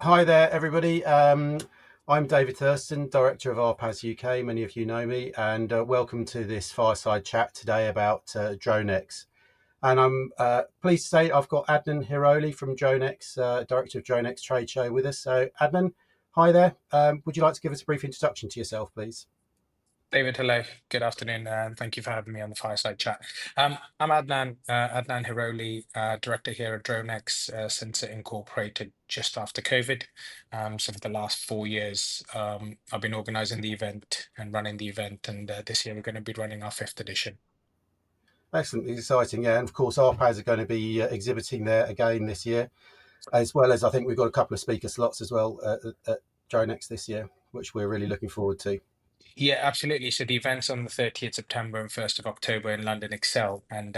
Hi there, everybody. I'm 𝗙𝗪𝗀𝗃, Director of ARPAS-UK. Many of you know me, and welcome to this fireside chat today about DroneX. And I'm pleased to say I've got 𝗏𝗏 from DroneX, Director of DroneX Trade Show, with us. So, Adnan, hi there. Would you like to give us a brief introduction to yourself, please? David, hello. Good afternoon, and thank you for having me on the fireside chat. I'm 𝗏𝗏, director here at DroneX since it incorporated just after COVID. So for the last 4 years, I've been organizing the event and running the event, and this year we're going to be running our 5th edition. Excellent, exciting, yeah. And of course, ARPAS are going to be exhibiting there again this year, as well as I think we've got a couple of speaker slots as well at DroneX this year, which we're really looking forward to. Yeah, absolutely. So the event's on the 30th September and 1st of October in London Excel. And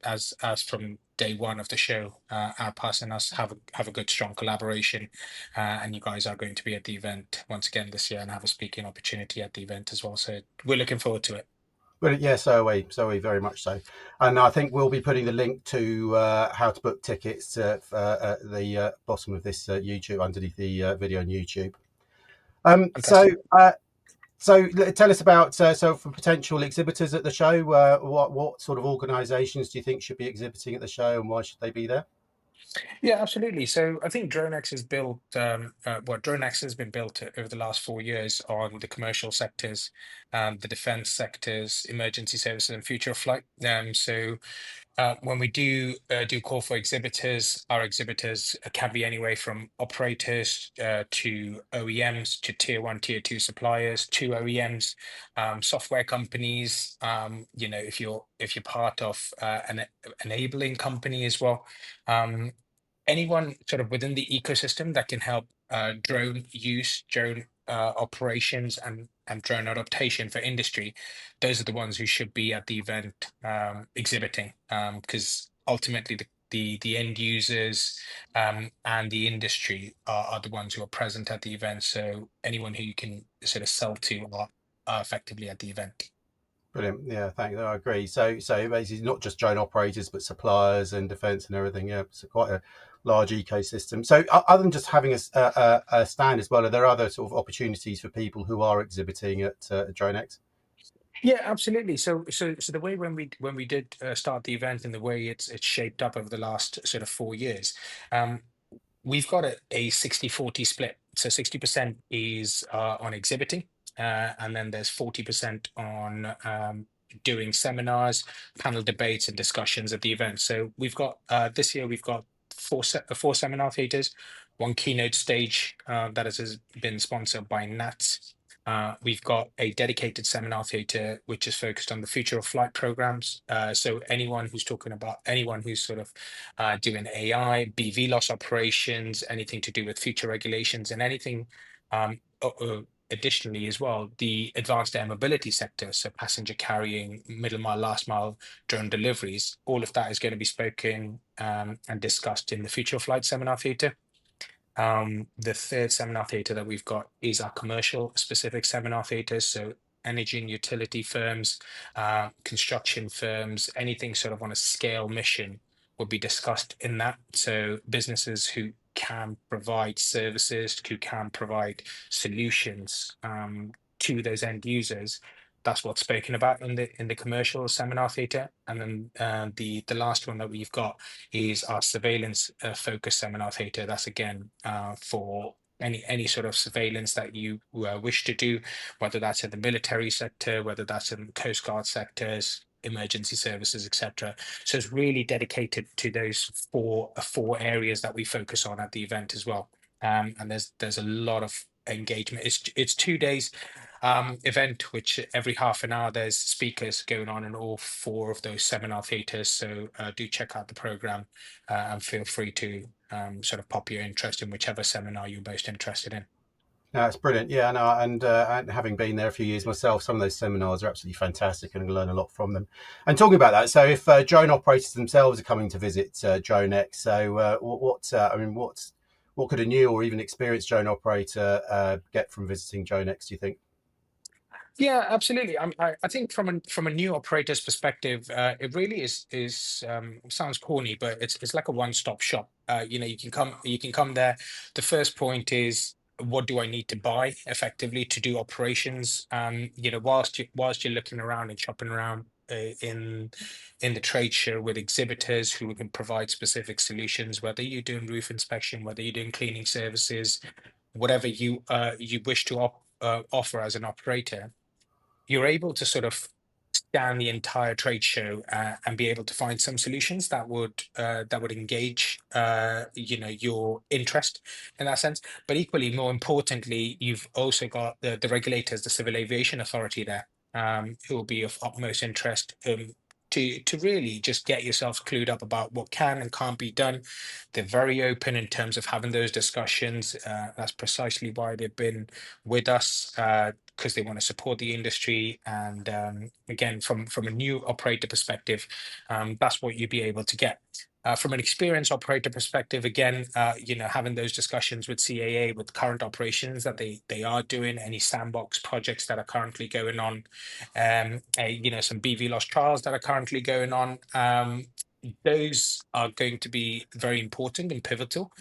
as from day one of the show, ARPAS and us have a good, strong collaboration. And you guys are going to be at the event once again this year and have a speaking opportunity at the event as well. So we're looking forward to it. Well, yeah, so are we, very much so. And I think we'll be putting the link to how to book tickets at the bottom of this YouTube, underneath the video on YouTube. Fantastic. So tell us about, so for potential exhibitors at the show, what sort of organisations do you think should be exhibiting at the show, and why should they be there? Yeah, absolutely. So I think DroneX has built, DroneX has been built over the last 4 years on the commercial sectors, the defense sectors, emergency services, and future of flight. When we do call for exhibitors, our exhibitors can be anywhere from operators to OEMs to tier 1, tier 2 suppliers to OEMs, software companies. If you're part of an enabling company as well, anyone sort of within the ecosystem that can help drone use, drone operations, and drone adaptation for industry, those are the ones who should be at the event exhibiting, because ultimately the end users and the industry are the ones who are present at the event. So anyone who you can sort of sell to are effectively at the event. Brilliant. Yeah, thank you. I agree. So basically not just drone operators, but suppliers and defence and everything. Yeah, it's quite a large ecosystem. So other than just having a stand as well, are there other sort of opportunities for people who are exhibiting at DroneX? Yeah, absolutely. So the way when we did start the event and the way it's shaped up over the last sort of 4 years, um, we've got a 60-40 split. So 60% is on exhibiting, and then there's 40% on doing seminars, panel debates, and discussions at the event. So we've got this year we've got four seminar theaters, one keynote stage that has been sponsored by 𝗏𝗏𝗏𝗏. We've got a dedicated seminar theatre which is focused on the future of flight programs. So anyone who's sort of doing AI, BV loss operations, anything to do with future regulations, and anything additionally as well, the advanced air mobility sector, so passenger carrying, middle mile, last mile drone deliveries, all of that is going to be spoken and discussed in the future of flight seminar theatre. The third seminar theatre that we've got is our commercial specific seminar theatres. So energy and utility firms, construction firms, anything sort of on a scale mission will be discussed in that. So businesses who can provide services, who can provide solutions to those end users, that's what's spoken about in the commercial seminar theatre. And then the last one that we've got is our surveillance focus seminar theatre. That's again for any sort of surveillance that you wish to do, whether that's in the military sector, whether that's in the Coast Guard sectors, emergency services, etc. So it's really dedicated to those four areas that we focus on at the event as well. And there's a lot of engagement. It's 2 days event, which every half an hour there's speakers going on in all four of those seminar theatres. So do check out the programme and feel free to sort of pop your interest in whichever seminar you're most interested in. No, it's brilliant. Yeah, no, and having been there a few years myself, some of those seminars are absolutely fantastic, and I learn a lot from them. And talking about that, so if drone operators themselves are coming to visit DroneX, so what could a new or even experienced drone operator get from visiting DroneX, do you think? Yeah, absolutely. I think from a new operator's perspective, it really is sounds corny, but it's like a one-stop shop. you can come there. The first point is, what do I need to buy effectively to do operations? Whilst you're looking around and shopping around in the trade show with exhibitors who can provide specific solutions, whether you're doing roof inspection, whether you're doing cleaning services, whatever you wish to offer as an operator, you're able to sort of scan the entire trade show and be able to find some solutions that would engage your interest in that sense. But equally, more importantly, you've also got the regulators, the Civil Aviation Authority there, who will be of utmost interest. To really just get yourself clued up about what can and can't be done. They're very open in terms of having those discussions. That's precisely why they've been with us, because they want to support the industry. And again, from a new operator perspective, that's what you'd be able to get. From an experienced operator perspective, again, having those discussions with CAA, with current operations that they are doing, any sandbox projects that are currently going on, some BV loss trials that are currently going on. Those are going to be very important and pivotal,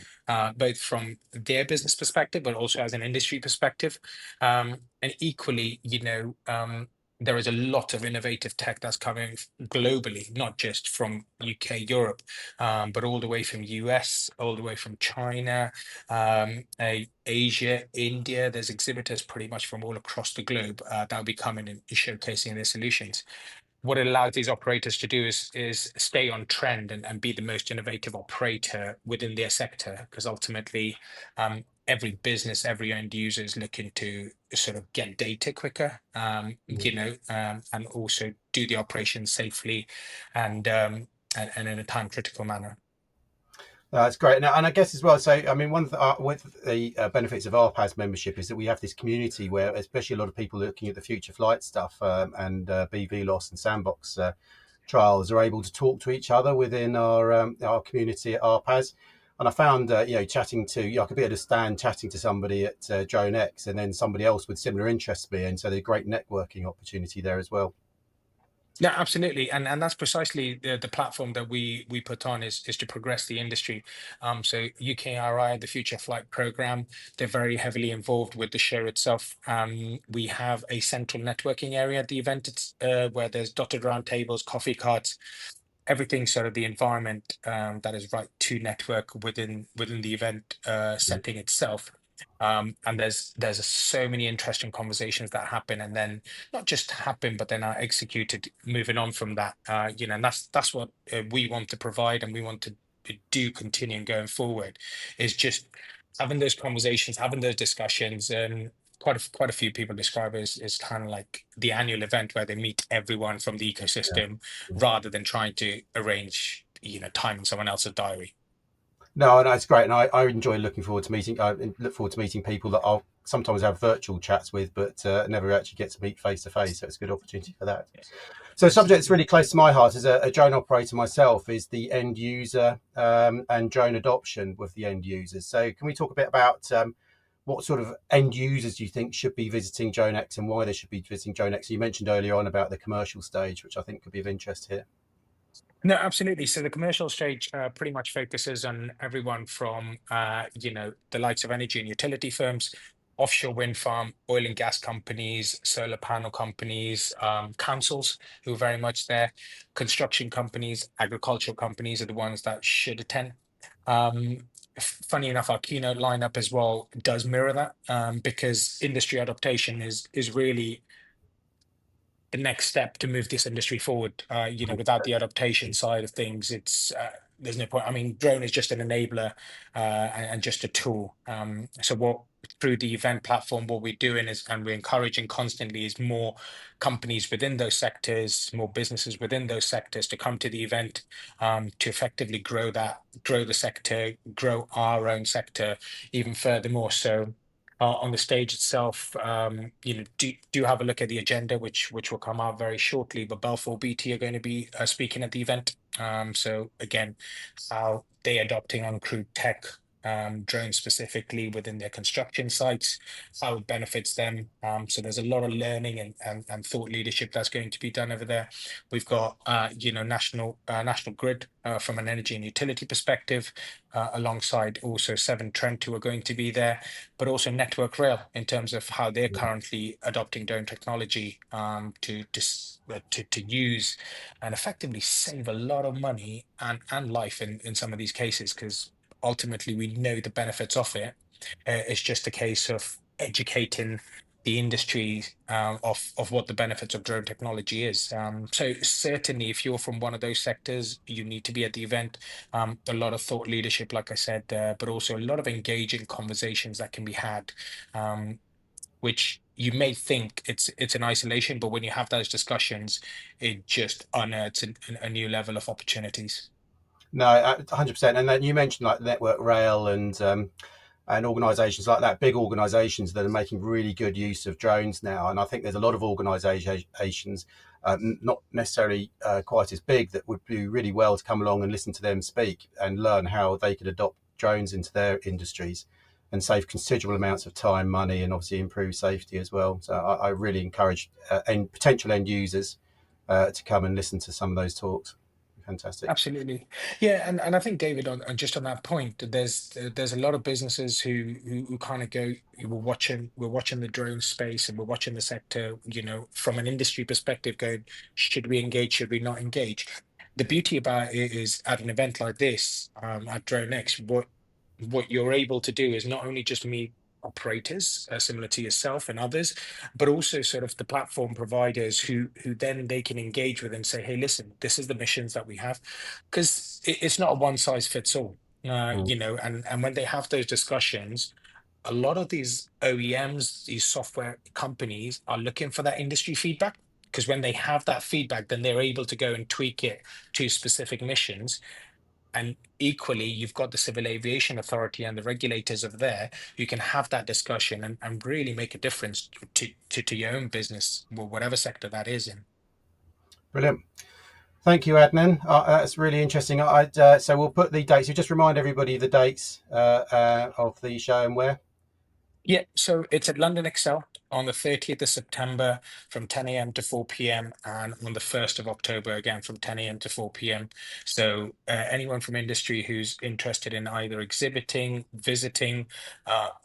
both from their business perspective, but also as an industry perspective. And equally, there is a lot of innovative tech that's coming globally, not just from UK, Europe, but all the way from US, all the way from China, Asia, India. There's exhibitors pretty much from all across the globe that'll be coming and showcasing their solutions. What it allows these operators to do is stay on trend and be the most innovative operator within their sector, because ultimately every business, every end user is looking to sort of get data quicker, and also do the operation safely and in a time critical manner. That's great. Now, and I guess as well, so I mean, one of the benefits of ARPAS membership is that we have this community where, especially a lot of people looking at the future flight stuff and BV loss and sandbox trials, are able to talk to each other within our community at ARPAS. And I found, chatting to, I could be at a stand chatting to somebody at DroneX, and then somebody else with similar interests to me, and so there's a great networking opportunity there as well. Yeah, absolutely, and that's precisely the platform that we put on is to progress the industry. So UKRI, the Future Flight Program, they're very heavily involved with the show itself. We have a central networking area at the event, where there's dotted round tables, coffee carts, everything sort of the environment that is right to network within the event setting itself. And there's so many interesting conversations that happen, and then not just happen, but then are executed moving on from that. And that's what we want to provide, and we want to do continuing going forward, is just having those conversations, having those discussions. And quite a few people describe it as kind of like the annual event where they meet everyone from the ecosystem, rather than trying to arrange time in someone else's diary. No, it's great, and I enjoy looking forward to meeting. I look forward to meeting people that I'll sometimes have virtual chats with, but never actually get to meet face to face. So it's a good opportunity for that. So a subject that's really close to my heart as a drone operator myself is the end user and drone adoption with the end users. So can we talk a bit about what sort of end users do you think should be visiting DroneX and why they should be visiting DroneX? You mentioned earlier on about the commercial stage, which I think could be of interest here. No, absolutely. So the commercial stage pretty much focuses on everyone from, the likes of energy and utility firms, offshore wind farm, oil and gas companies, solar panel companies, councils who are very much there, construction companies, agricultural companies are the ones that should attend. Funny enough, our keynote lineup as well does mirror that, because industry adaptation is really the next step to move this industry forward. Without the adaptation side of things, it's there's no point. I mean, drone is just an enabler and just a tool. So what through the event platform, what we're doing is, and we're encouraging constantly, is more companies within those sectors, more businesses within those sectors to come to the event, to effectively grow the sector, grow our own sector even furthermore. So on the stage itself, do have a look at the agenda, which will come out very shortly. But Balfour Beatty are going to be speaking at the event. So again, how they adopting uncrewed tech drones specifically within their construction sites, how it benefits them. So there's a lot of learning and thought leadership that's going to be done over there. We've got National Grid from an energy and utility perspective, alongside also Severn Trent, who are going to be there, but also Network Rail in terms of how they're currently adopting drone technology to use and effectively save a lot of money and life in some of these cases, because ultimately we know the benefits of it. It's just a case of educating the industry of what the benefits of drone technology is. So certainly, if you're from one of those sectors, you need to be at the event. A lot of thought leadership, like I said, but also a lot of engaging conversations that can be had, which you may think it's in isolation, but when you have those discussions, it just unearths a new level of opportunities. No, 100%. And then you mentioned like Network Rail and organisations like that, big organisations that are making really good use of drones now. And I think there's a lot of organisations, not necessarily quite as big, that would do really well to come along and listen to them speak and learn how they could adopt drones into their industries and save considerable amounts of time, money, and obviously improve safety as well. So I really encourage potential end users to come and listen to some of those talks. Fantastic. Absolutely. Yeah, and I think David, on just on that point, there's a lot of businesses who kind of go, we're watching the drone space and we're watching the sector, from an industry perspective, going, should we engage, should we not engage? The beauty about it is at an event like this, at DroneX, what you're able to do is not only just meet operators similar to yourself and others, but also sort of the platform providers who then they can engage with and say, hey, listen, this is the missions that we have, because it's not a one size fits all. Mm. And when they have those discussions, a lot of these OEMs, these software companies, are looking for that industry feedback, because when they have that feedback, then they're able to go and tweak it to specific missions. And equally, you've got the Civil Aviation Authority and the regulators of there who can have that discussion and really make a difference to your own business, whatever sector that is in. Brilliant. Thank you, Adnan. That's really interesting. So we'll put the dates. So just remind everybody the dates of the show and where. Yeah, so it's at London Excel on the 30th of September from 10 a.m. to 4 p.m. and on the 1st of October again from 10 a.m. to 4 p.m. So anyone from industry who's interested in either exhibiting, visiting,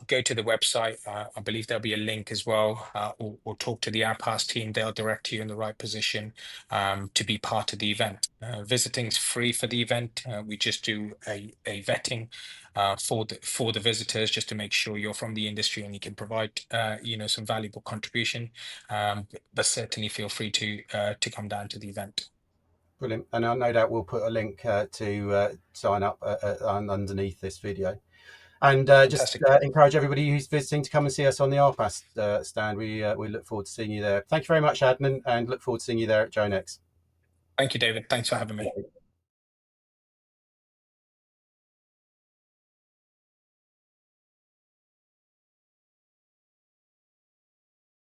go to the website. I believe there'll be a link as well, or talk to the ARPAS team. They'll direct you in the right position to be part of the event. Visiting's free for the event. We just do a vetting for the visitors, just to make sure you're from the industry and you can provide some valuable contribution. But certainly feel free to come down to the event. Brilliant. And no doubt we'll put a link to sign up underneath this video. And just Fantastic. encourage everybody who's visiting to come and see us on the ARPAS stand. We look forward to seeing you there. Thank you very much, Adnan, and look forward to seeing you there at DroneX. Thank you, David. Thanks for having me.